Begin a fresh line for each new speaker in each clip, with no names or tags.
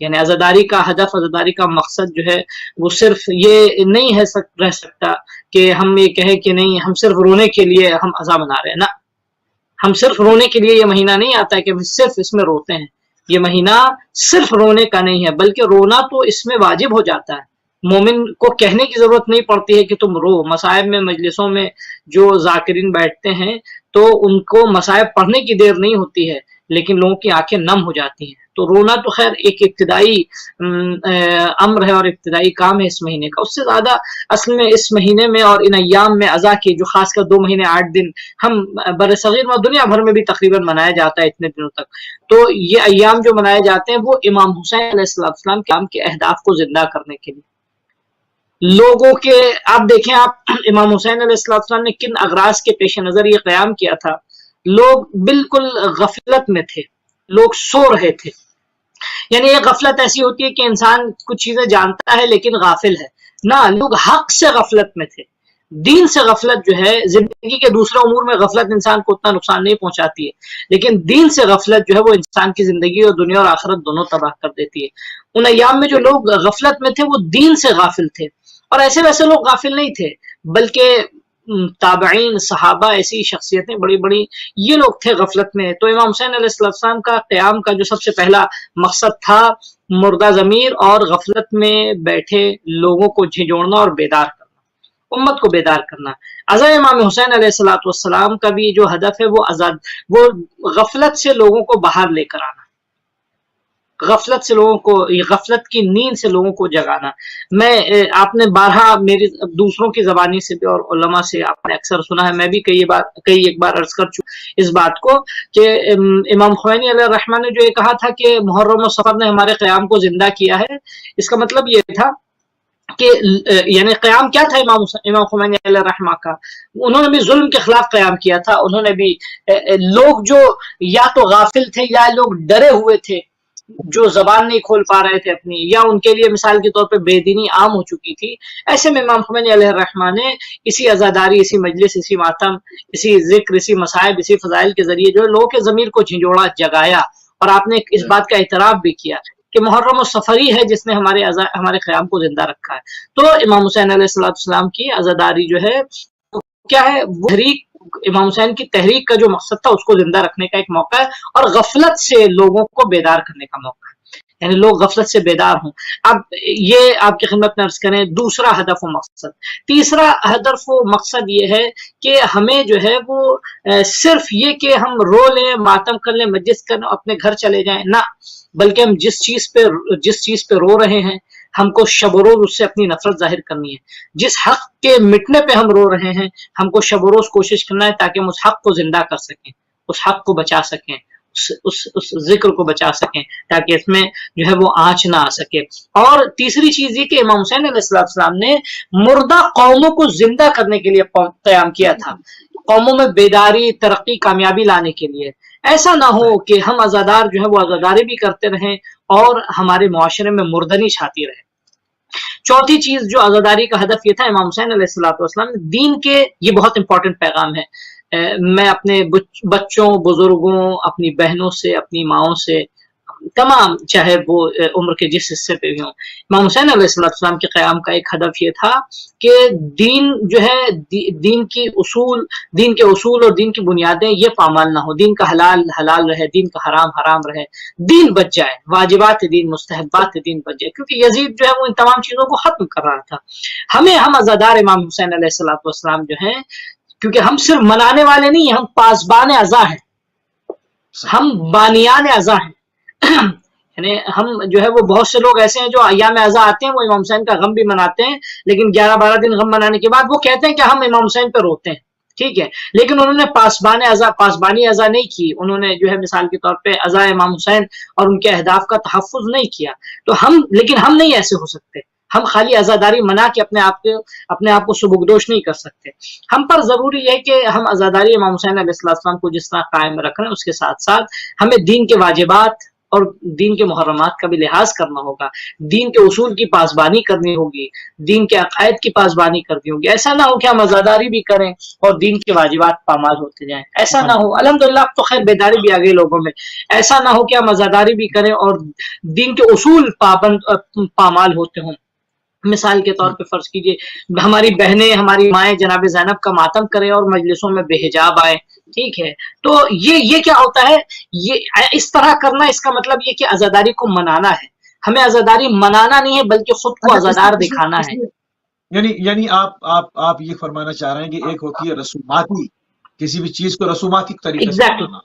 یعنی عزاداری کا ہدف، عزاداری کا مقصد جو ہے وہ صرف یہ نہیں ہے رہ سکتا کہ ہم یہ کہیں کہ نہیں ہم صرف رونے کے لیے ہم عزا منا رہے ہیں. نہ، ہم صرف رونے کے لیے یہ مہینہ نہیں آتا ہے کہ ہم صرف اس میں روتے ہیں. یہ مہینہ صرف رونے کا نہیں ہے، بلکہ رونا تو اس میں واجب ہو جاتا ہے. مومن کو کہنے کی ضرورت نہیں پڑتی ہے کہ تم رو. مصائب میں، مجلسوں میں جو ذاکرین بیٹھتے ہیں تو ان کو مصائب پڑھنے کی دیر نہیں ہوتی ہے، لیکن لوگوں کی آنکھیں نم ہو جاتی ہیں. تو رونا تو خیر ایک ابتدائی امر ہے اور ابتدائی کام ہے اس مہینے کا. اس سے زیادہ اصل میں اس مہینے میں اور ان ایام میں عزا کی جو خاص کر 2 مہینے 8 دن ہم بر صغیر میں دنیا بھر میں بھی تقریباً منایا جاتا ہے اتنے دنوں تک. تو یہ ایام جو منائے جاتے ہیں وہ امام حسین علیہ السلام کے کام کے اہداف کو زندہ کرنے کے لیے لوگوں کے، آپ دیکھیں آپ امام حسین علیہ السلام نے کن اغراض کے پیش نظر یہ قیام کیا تھا. لوگ بالکل غفلت میں تھے، لوگ سو رہے تھے. یعنی یہ غفلت ایسی ہوتی ہے کہ انسان کچھ چیزیں جانتا ہے لیکن غافل ہے. نہ، لوگ حق سے غفلت میں تھے. دین سے غفلت جو ہے، زندگی کے دوسرے امور میں غفلت انسان کو اتنا نقصان نہیں پہنچاتی ہے، لیکن دین سے غفلت جو ہے وہ انسان کی زندگی اور دنیا اور آخرت دونوں تباہ کر دیتی ہے. ان ایام میں جو لوگ غفلت میں تھے وہ دین سے غافل تھے. اور ایسے ویسے لوگ غافل نہیں تھے، بلکہ تابعین، صحابہ، ایسی شخصیتیں بڑی بڑی، یہ لوگ تھے غفلت میں. تو امام حسین علیہ السلام کا قیام کا جو سب سے پہلا مقصد تھا، مردہ ضمیر اور غفلت میں بیٹھے لوگوں کو جھنجھوڑنا اور بیدار کرنا، امت کو بیدار کرنا. عزا امام حسین علیہ السلام کا بھی جو ہدف ہے وہ غفلت سے لوگوں کو باہر لے کر آنا، غفلت سے لوگوں کو، غفلت کی نیند سے لوگوں کو جگانا. میں آپ نے بارہا میری دوسروں کی زبانی سے بھی اور علماء سے آپ نے اکثر سنا ہے، میں بھی کئی ایک بار عرض کر چکا اس بات کو کہ امام خمینی علیہ الرحمہ نے جو یہ کہا تھا کہ محرم و صفر نے ہمارے قیام کو زندہ کیا ہے، اس کا مطلب یہ تھا کہ یعنی قیام کیا تھا امام خمینی علیہ الرحمہ کا. انہوں نے بھی ظلم کے خلاف قیام کیا تھا. انہوں نے بھی لوگ جو یا تو غافل تھے یا لوگ ڈرے ہوئے تھے، جو زبان نہیں کھول پا رہے تھے اپنی، یا ان کے لیے مثال کے طور پہ بے دینی عام ہو چکی تھی، ایسے میں امام خمینی علیہ الرحمہ نے اسی عزاداری، اسی مجلس، اسی ماتم، اسی ذکر، اسی مصائب، اسی فضائل کے ذریعے جو لوگوں کے ضمیر کو جھنجھوڑا، جگایا. اور آپ نے اس بات کا اعتراف بھی کیا کہ محرم و صفر ہی ہے جس نے ہمارے قیام کو زندہ رکھا ہے. تو امام حسین علیہ السلام کی عزاداری جو ہے کیا ہے، وہ تحریک، امام حسین کی تحریک کا جو مقصد تھا اس کو زندہ رکھنے کا ایک موقع ہے، اور غفلت سے لوگوں کو بیدار کرنے کا موقع ہے، یعنی لوگ غفلت سے بیدار ہوں. اب یہ آپ کی خدمت میں عرض کریں دوسرا ہدف و مقصد. تیسرا ہدف و مقصد یہ ہے کہ ہمیں جو ہے وہ صرف یہ کہ ہم رو لیں، ماتم کر لیں، مجلس کریں، اپنے گھر چلے جائیں، نہ، بلکہ ہم جس چیز پہ رو رہے ہیں ہم کو شب و روز اس سے اپنی نفرت ظاہر کرنی ہے. جس حق کے مٹنے پہ ہم رو رہے ہیں ہم کو شب و روز کوشش کرنا ہے تاکہ ہم اس حق کو زندہ کر سکیں، اس حق کو بچا سکیں، اس ذکر کو بچا سکیں، تاکہ اس میں جو ہے وہ آنچ نہ آ سکے. اور تیسری چیز یہ کہ امام حسین علیہ السلام نے مردہ قوموں کو زندہ کرنے کے لیے قیام کیا تھا، قوموں میں بیداری، ترقی، کامیابی لانے کے لیے. ایسا نہ ہو کہ ہم عزادار جو ہے وہ عزاداری بھی کرتے رہیں اور ہمارے معاشرے میں مردنی چھاتی رہے. چوتھی چیز جو عزاداری کا ہدف یہ تھا، امام حسین علیہ السلام نے دین کے، یہ بہت امپورٹنٹ پیغام ہے، میں اپنے بچوں، بزرگوں، اپنی بہنوں سے، اپنی ماؤں سے، تمام، چاہے وہ عمر کے جس حصے پہ بھی ہوں، امام حسین علیہ السلام کے قیام کا ایک ہدف یہ تھا کہ دین جو ہے، دین کے اصول اور دین کی بنیادیں یہ پامال نہ ہو، دین کا حلال حلال رہے، دین کا حرام حرام رہے، دین بچ جائے، واجبات دین، مستحبات دین بچ جائے. کیونکہ یزید جو ہے وہ ان تمام چیزوں کو ختم کر رہا تھا. ہم عزادار امام حسین علیہ السلام جو ہیں، کیونکہ ہم صرف منانے والے نہیں ہیں، ہم پاسبان عزا ہیں، ہم بانیان عزا ہیں. یعنی ہم جو ہے وہ بہت سے لوگ ایسے ہیں جو ایام عزا آتے ہیں، وہ امام حسین کا غم بھی مناتے ہیں، لیکن 11-12 دن غم منانے کے بعد وہ کہتے ہیں کہ ہم امام حسین پہ روتے ہیں، ٹھیک ہے، لیکن انہوں نے پاسبانی عزا نہیں کی. انہوں نے جو ہے مثال کے طور پہ عزا امام حسین اور ان کے اہداف کا تحفظ نہیں کیا. تو لیکن ہم نہیں ایسے ہو سکتے، ہم خالی عزاداری منا کے اپنے آپ کو سبکدوش نہیں کر سکتے. ہم پر ضروری ہے کہ ہم عزاداری امام حسین علیہ السلام کو جس طرح قائم رکھ رہے ہیں، اس کے ساتھ ساتھ ہمیں دین کے واجبات، اور دین کے محرمات کا بھی لحاظ کرنا ہوگا، دین کے اصول کی پاسبانی کرنی ہوگی، دین کے عقائد کی پاسبانی کرنی ہوگی. ایسا نہ ہو کہ ہم عزاداری بھی کریں اور دین کے واجبات پامال ہوتے جائیں. ایسا نہ ہو. الحمدللہ اب تو خیر بیداری بھی آ گئی لوگوں میں. ایسا نہ ہو کہ ہم عزاداری بھی کریں اور دین کے اصول پامال ہوتے ہوں. مثال کے طور پہ فرض کیجئے ہماری بہنیں، ہماری مائیں جناب زینب کا ماتم کریں اور مجلسوں میں بے حجاب آئے، ٹھیک ہے، تو یہ کیا ہوتا ہے؟ یہ اس طرح کرنا، اس کا مطلب یہ کہ عزاداری کو منانا ہے. ہمیں عزاداری منانا نہیں ہے بلکہ خود کو عزادار دکھانا ہے.
یعنی آپ یہ فرمانا چاہ رہے ہیں کہ ایک ہوتی ہے رسوماتی، کسی بھی چیز کو رسوماتی طریقے سے کرنا،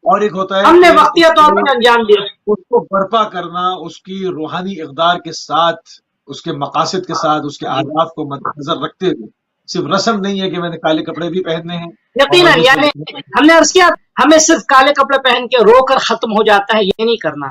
اور ایک ہوتا ہے
ہم نے وقتیہ طور پر انجام دیا،
اس کو برپا کرنا، اس کی روحانی اقدار کے ساتھ، اس کے مقاصد کے ساتھ، اس کے اہداف کو مد نظر رکھتے ہوئے. صرف رسم نہیں ہے کہ میں نے کالے کپڑے بھی پہننے ہیں.
یقیناً یعنی ہم نے عرض کیا ہمیں صرف کالے کپڑے پہن کے رو کر ختم ہو جاتا ہے، یہ نہیں کرنا.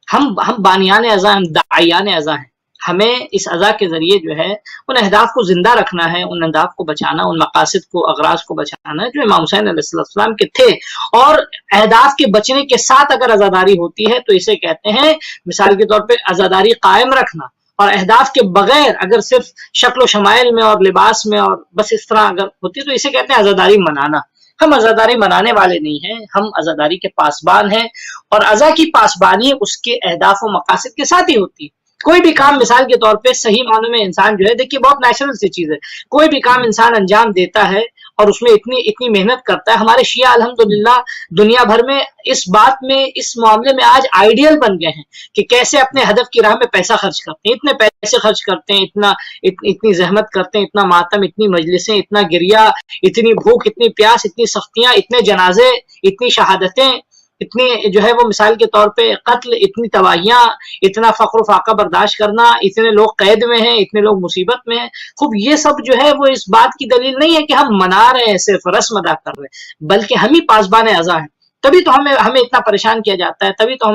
ہم بانیان ازا، ہم داعیان ازا ہیں. ہمیں اس ازا کے ذریعے جو ہے ان اہداف کو زندہ رکھنا ہے، ان اہداف کو بچانا، ان مقاصد کو، اغراض کو بچانا ہے جو امام حسین علیہ السلام کے تھے. اور اہداف کے بچنے کے ساتھ اگر عزاداری ہوتی ہے تو اسے کہتے ہیں، مثال کے طور پہ عزاداری قائم رکھنا. اور اہداف کے بغیر اگر صرف شکل و شمائل میں اور لباس میں اور بس اس طرح اگر ہوتی ہے تو اسے کہتے ہیں عزاداری منانا. ہم عزاداری منانے والے نہیں ہیں، ہم عزاداری کے پاسبان ہیں. اور عزا کی پاسبانی اس کے اہداف و مقاصد کے ساتھ ہی ہوتی ہے. کوئی بھی کام مثال کے طور پہ صحیح معنوں میں انسان جو ہے، دیکھیے بہت نیچرل سی چیز ہے، کوئی بھی کام انسان انجام دیتا ہے اور اس میں اتنی محنت کرتا ہے. ہمارے شیعہ الحمدللہ دنیا بھر میں اس بات میں، اس معاملے میں آج آئیڈیل بن گئے ہیں کہ کیسے اپنے ہدف کی راہ میں پیسہ خرچ کرتے ہیں. اتنے پیسے خرچ کرتے ہیں، اتنی زحمت کرتے ہیں، اتنا ماتم، اتنی مجلسیں، اتنا گریا، اتنی بھوک، اتنی پیاس، اتنی سختیاں، اتنے جنازے، اتنی شہادتیں، اتنی جو ہے وہ مثال کے طور پہ قتل، اتنی تباہیاں، اتنا فقر و فاقہ برداشت کرنا، اتنے لوگ قید میں ہیں، اتنے لوگ مصیبت میں ہیں. خوب یہ سب جو ہے وہ اس بات کی دلیل نہیں ہے کہ ہم منا رہے ہیں، صرف رسم ادا کر رہے ہیں، بلکہ ہم ہی پاسبان اعضا ہیں. تبھی تو ہمیں اتنا پریشان کیا جاتا ہے، تبھی تو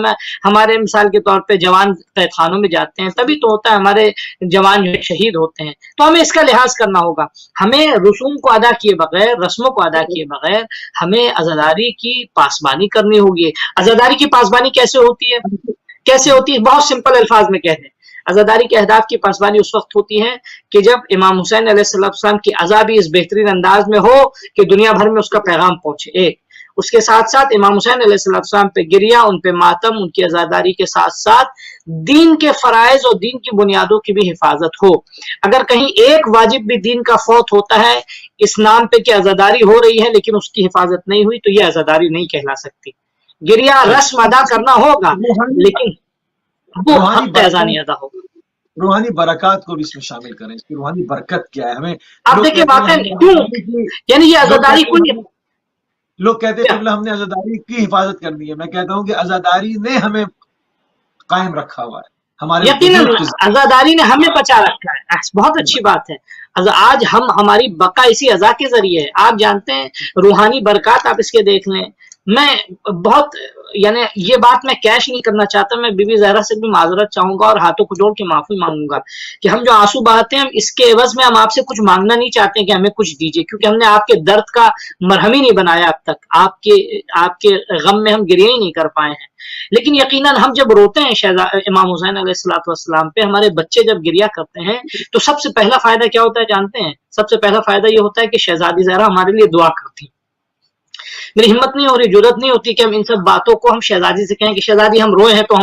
ہمارے مثال کے طور پہ جوان قید خانوں میں جاتے ہیں، تبھی تو ہوتا ہے ہمارے جوان جو شہید ہوتے ہیں. تو ہمیں اس کا لحاظ کرنا ہوگا. ہمیں رسوم کو ادا کیے بغیر، رسموں کو ادا کیے بغیر ہمیں عزاداری کی پاسبانی کرنی ہوگی. عزاداری کی پاسبانی کیسے ہوتی ہے؟ بہت سمپل الفاظ میں کہتے ہیں. عزاداری کے اہداف کی پاسبانی اس وقت ہوتی ہے کہ جب امام حسین علیہ السلام کی عزا بھی اس بہترین انداز میں ہو کہ دنیا بھر میں اس کا پیغام پہنچے. ایک اس کے ساتھ ساتھ امام حسین علیہ السلام پہ گریا، ان پہ ماتم، ان کی عزاداری کے ساتھ ساتھ دین کے فرائض اور دین کی بنیادوں کی بھی حفاظت ہو. اگر کہیں ایک واجب بھی دین کا فوت ہوتا ہے اس نام پہ کہ عزاداری ہو رہی ہے لیکن اس کی حفاظت نہیں ہوئی، تو یہ عزاداری نہیں کہلا سکتی. گریا رسم ادا کرنا ہوگا لیکن وہ حق ادا نہیں ادا ہوگا.
روحانی برکات کو بھی اس میں شامل کریں. اس کی روحانی برکت کیا ہے؟ ہمیں
آپ دیکھیں واقعا کیوں، یعنی یہ عزاداری کوئی،
لوگ کہتے ہیں ہم نے عزاداری کی حفاظت کرنی ہے. میں کہتا ہوں کہ عزاداری نے ہمیں قائم رکھا ہوا ہے. ہمارے
یقیناً عزاداری نے ہمیں بچا رکھا ہے. بہت اچھی بات ہے. آج ہماری بقا اسی عزا کے ذریعے ہے. آپ جانتے ہیں روحانی برکات آپ اس کے دیکھ لیں. میں بہت یعنی یہ بات میں کیش نہیں کرنا چاہتا، میں بی بی زہرا سے بھی معذرت چاہوں گا اور ہاتھوں کو جوڑ کے معافی مانگوں گا کہ ہم جو آنسو بہاتے ہیں ہم اس کے عوض میں ہم آپ سے کچھ مانگنا نہیں چاہتے کہ ہمیں کچھ دیجیے، کیونکہ ہم نے آپ کے درد کا مرہم ہی نہیں بنایا اب تک، آپ کے غم میں ہم گریہ ہی نہیں کر پائے ہیں. لیکن یقیناً ہم جب روتے ہیں امام حسین علیہ السلام پہ، ہمارے بچے جب گریہ کرتے ہیں تو سب سے پہلا فائدہ کیا ہوتا ہے جانتے ہیں؟ سب سے پہلا فائدہ یہ ہوتا ہے کہ شہزادی زہرا ہمارے لیے دعا کرتی. میری ہمت نہیں ہو رہی، جرات نہیں ہوتی کہ ہم ان سب باتوں کو ہم شہزادی سے کہیں کہ شہزادی ہم روئے ہیں تو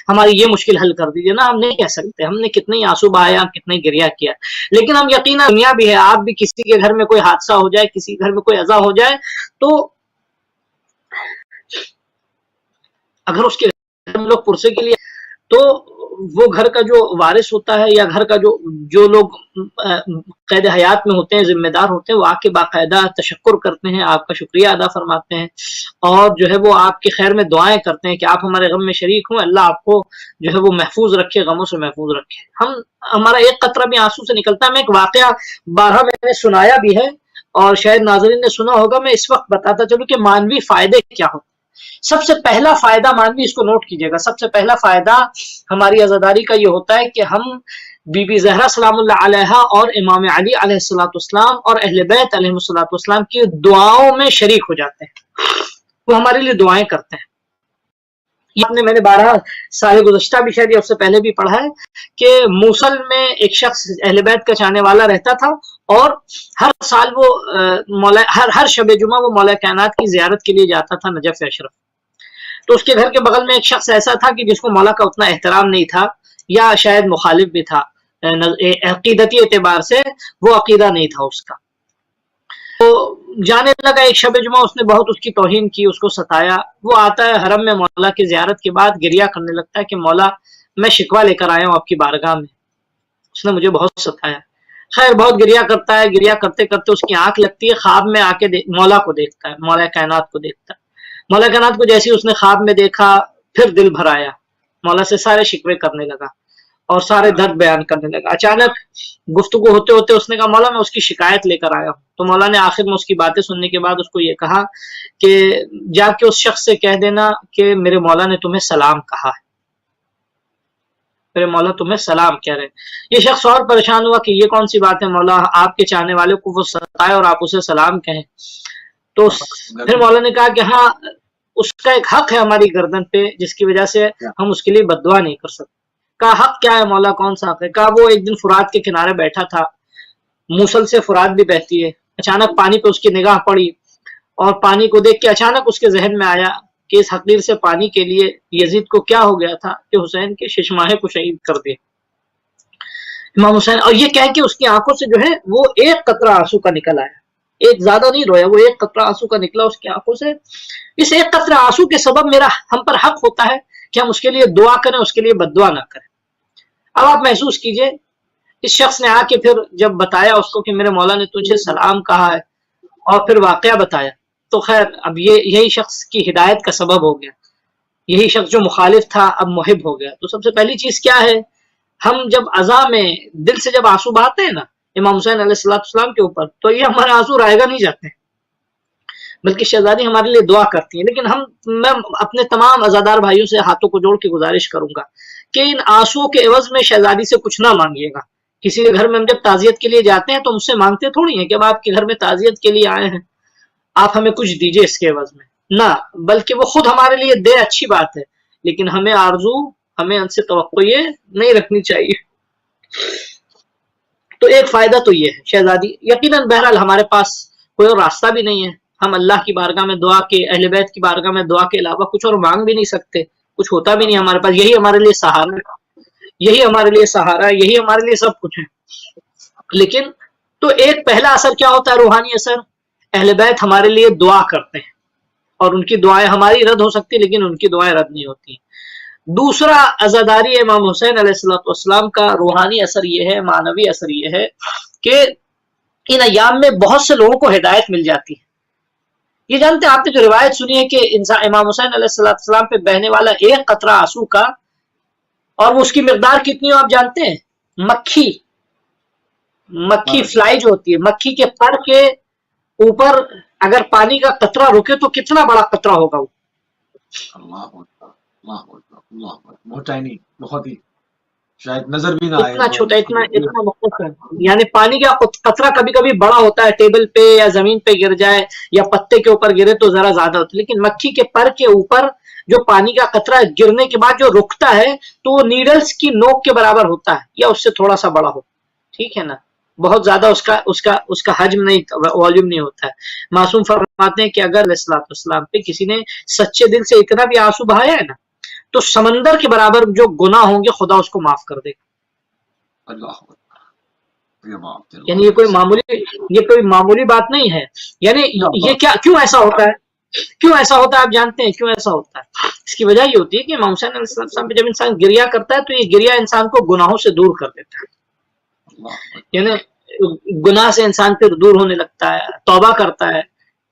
ہماری یہ مشکل حل کر دیجیے. نا، ہم نہیں کہہ سکتے. ہم نے کتنے ہی آنسو بہایا، کتنے گریہ کیا، لیکن ہم یقیناً دنیا بھی ہے، آپ بھی کسی کے گھر میں کوئی حادثہ ہو جائے، کسی گھر میں کوئی اذى ہو جائے تو اگر اس کے ہم لوگ پرسے کے لیے، تو وہ گھر کا جو وارث ہوتا ہے یا گھر کا جو لوگ قید حیات میں ہوتے ہیں، ذمہ دار ہوتے ہیں، وہ آ کے باقاعدہ تشکر کرتے ہیں، آپ کا شکریہ ادا فرماتے ہیں اور جو ہے وہ آپ کی خیر میں دعائیں کرتے ہیں کہ آپ ہمارے غم میں شریک ہوں، اللہ آپ کو جو ہے وہ محفوظ رکھے، غموں سے محفوظ رکھے. ہمارا ایک قطرہ بھی آنسو سے نکلتا ہے. میں ایک واقعہ بارہا میں نے سنایا بھی ہے اور شاید ناظرین نے سنا ہوگا. میں اس وقت بتاتا چلوں کہ مانوی فائدے کیا ہوتے ہیں. سب سے پہلا فائدہ مانوی، اس کو نوٹ کیجئے گا، سب سے پہلا فائدہ ہماری عزاداری کا یہ ہوتا ہے کہ ہم بی بی زہرا سلام اللہ علیہا اور امام علی علیہ السلام اور اہل بیت علیہ السلام کی دعاؤں میں شریک ہو جاتے ہیں. وہ ہمارے لیے دعائیں کرتے ہیں. یہ آپ نے میں نے 12 سال گزشتہ بھی شاید یا اس سے پہلے بھی پڑھا ہے کہ موصل میں ایک شخص اہل بیت کا چاہنے والا رہتا تھا، اور ہر سال وہ مولا ہر شب جمعہ وہ مولا کائنات کی زیارت کے لیے جاتا تھا نجف اشرف. تو اس کے گھر کے بغل میں ایک شخص ایسا تھا کہ جس کو مولا کا اتنا احترام نہیں تھا، یا شاید مخالف بھی تھا، عقیدتی اعتبار سے وہ عقیدہ نہیں تھا اس کا. تو جانے لگا ایک شب جمعہ، اس نے بہت اس کی توہین کی، اس کو ستایا. وہ آتا ہے حرم میں مولا کی زیارت کے بعد گریہ کرنے لگتا ہے کہ مولا میں شکوہ لے کر آیا ہوں آپ کی بارگاہ میں، اس نے مجھے بہت ستایا. خیر بہت گریہ کرتا ہے، گریہ کرتے کرتے اس کی آنکھ لگتی ہے، خواب میں آ کے مولا کو دیکھتا ہے، مولا کائنات کو دیکھتا ہے. مولا کائنات کو جیسے اس نے خواب میں دیکھا پھر دل بھر آیا، مولا سے سارے شکوے کرنے لگا اور سارے درد بیان کرنے لگا. اچانک گفتگو ہوتے ہوتے اس نے کہا مولا میں اس کی شکایت لے کر آیا ہوں. تو مولا نے آخر میں اس کی باتیں سننے کے بعد اس کو یہ کہا کہ جا کے اس شخص سے کہہ دینا کہ میرے مولا نے تمہیں سلام کہا ہے، میرے مولا تمہیں سلام کہہ رہے. یہ شخص اور پریشان ہوا کہ یہ کون سی بات ہے، مولا آپ کے چاہنے والے کو وہ ستائے اور آپ اسے سلام کہیں. تو پھر مولا نے کہا کہ ہاں اس کا ایک حق ہے ہماری گردن پہ جس کی وجہ سے ہم اس کے لیے بد دعا نہیں کر سکتے. کہا حق کیا ہے مولا، کون سا حق ہے؟ کہا وہ ایک دن فرات کے کنارے بیٹھا تھا، موصل سے فرات بھی بہتی ہے، اچانک پانی پہ اس کی نگاہ پڑی اور پانی کو دیکھ کے اچانک اس کے ذہن میں آیا کہ اس حقیر سے پانی کے لیے یزید کو کیا ہو گیا تھا کہ حسین کے ششماہے کو شہید کر دیا امام حسین. اور یہ کہہ کے اس کی آنکھوں سے جو ہے وہ ایک قطرہ آنسو کا نکل آیا، ایک زیادہ نہیں رویا، وہ ایک قطرہ آنسو کا نکلا اس کی آنکھوں سے. اس ایک قطرہ آنسو کے سبب میرا ہم پر حق ہوتا ہے کہ ہم اس کے لیے دعا کریں، اس کے لیے بد دعا نہ کریں. اب آپ محسوس کیجئے اس شخص نے آ کے پھر جب بتایا اس کو کہ میرے مولا نے تجھے سلام کہا ہے اور پھر واقعہ بتایا، تو خیر اب یہی شخص کی ہدایت کا سبب ہو گیا. یہی شخص جو مخالف تھا اب محب ہو گیا. تو سب سے پہلی چیز کیا ہے، ہم جب عزا میں دل سے جب آنسو بہاتے ہیں نا امام حسین علیہ السلام کے اوپر، تو یہ ہمارے آنسو رائے گا نہیں جاتے ہیں، بلکہ شہزادی ہمارے لیے دعا کرتی ہیں. لیکن میں اپنے تمام عزادار بھائیوں سے ہاتھوں کو جوڑ کے گزارش کروں گا کہ ان آنسوؤں کے عوض میں شہزادی سے کچھ نہ مانگیے گا. کسی کے گھر میں ہم جب تعزیت کے لیے جاتے ہیں تو ہم سے مانگتے تھوڑی ہیں کہ اب آپ کے گھر میں تعزیت کے لیے آئے ہیں آپ ہمیں کچھ دیجئے اس کے عوض میں، نہ، بلکہ وہ خود ہمارے لیے دے، اچھی بات ہے، لیکن ہمیں آرزو، ہمیں ان سے توقع یہ نہیں رکھنی چاہیے. تو ایک فائدہ تو یہ ہے شہزادی. یقیناً بہرحال ہمارے پاس کوئی اور راستہ بھی نہیں ہے، ہم اللہ کی بارگاہ میں دعا کے، اہل بیت کی بارگاہ میں دعا کے علاوہ کچھ اور مانگ بھی نہیں سکتے، کچھ ہوتا بھی نہیں ہمارے پاس. یہی ہمارے لیے سہارا ہے، یہی ہمارے لیے سہارا ہے، یہی ہمارے لیے سب کچھ ہے. لیکن تو ایک پہلا اثر کیا ہوتا ہے، روحانی اثر، اہل بیت ہمارے لیے دعا کرتے ہیں اور ان کی دعائیں ہماری رد ہو سکتی لیکن ان کی دعائیں رد نہیں ہوتی. دوسرا عزاداری امام حسین علیہ السلام کا روحانی اثر یہ ہے، معنوی اثر یہ ہے کہ ان ایام میں بہت سے لوگوں کو ہدایت مل جاتی ہے. یہ جانتے ہیں آپ نے جو روایت سنی ہے کہ امام حسین علیہ السلام پہ بہنے والا ایک قطرہ آنسو کا، اور وہ اس کی مقدار کتنی ہو آپ جانتے ہیں؟ مکھی فلائی جو ہوتی ہے، مکھی کے پر کے اوپر اگر پانی کا قطرہ رکے تو کتنا بڑا قطرہ ہوگا وہ.
بہت ٹائنی، بہت ہی شاید نظر بھی نہ آئے،
اتنا چھوٹا، اتنا مختصر. یعنی پانی کا قطرہ کبھی کبھی بڑا ہوتا ہے، ٹیبل پہ یا زمین پہ گر جائے یا پتے کے اوپر گرے تو ذرا زیادہ ہوتا ہے، لیکن مکھی کے پر کے اوپر جو پانی کا قطرہ گرنے کے بعد جو رکتا ہے تو وہ نیڈلز کی نوک کے برابر ہوتا ہے یا اس سے تھوڑا سا بڑا ہو. ٹھیک ہے نا، بہت زیادہ اس کا حجم نہیں، والیوم نہیں ہوتا ہے. معصوم فرماتے ہیں کہ اگر علیہ السلام پہ کسی نے سچے دل سے اتنا بھی آنسو بہایا ہے نا تو سمندر کے برابر جو گناہ ہوں گے خدا اس کو معاف کر دے گا. یعنی یہ کوئی معمولی بات نہیں ہے. یعنی یہ کیوں ایسا ہوتا ہے؟ آپ جانتے ہیں کیوں ایسا ہوتا ہے؟ اس کی وجہ یہ ہوتی ہے کہ امام حسین علیہ السلام پہ جب انسان گریہ کرتا ہے تو یہ گریہ انسان کو گناہوں سے دور کر دیتا ہے. یعنی گناہ سے انسان پھر دور ہونے لگتا ہے، توبہ کرتا ہے،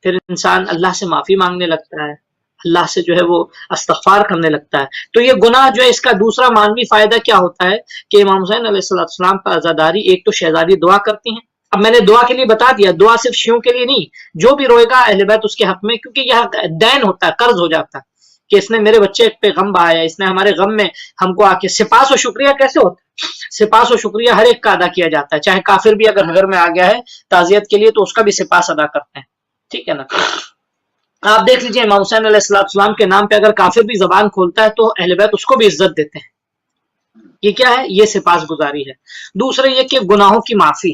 پھر انسان اللہ سے معافی مانگنے لگتا ہے، اللہ سے جو ہے وہ استغفار کرنے لگتا ہے. تو یہ گناہ جو ہے اس کا دوسرا معنوی فائدہ کیا ہوتا ہے کہ امام حسین علیہ السلام پر عزاداری، ایک تو شہزادی دعا کرتی ہیں. اب میں نے دعا کے لیے بتا دیا، دعا صرف شیعوں کے لیے نہیں، جو بھی روئے گا اہل بیت اس کے حق میں، کیونکہ یہ دین ہوتا ہے، قرض ہو جاتا ہے کہ اس نے میرے بچے پہ غم بہایا، اس نے ہمارے غم میں ہم کو آ کے. سپاس و شکریہ کیسے ہوتا ہے؟ سپاس و شکریہ ہر ایک کا ادا کیا جاتا ہے، چاہے کافر بھی اگر گھر میں آ گیا ہے تعزیت کے لیے تو اس کا بھی سپاس ادا کرتے ہیں. ٹھیک ہے نا. آپ دیکھ لیجئے امام حسین علیہ السلام کے نام پہ اگر کافر بھی زبان کھولتا ہے تو اہل بیت اس کو بھی عزت دیتے ہیں. یہ کیا ہے؟ یہ سپاس گزاری ہے. دوسرے یہ کہ گناہوں کی معافی،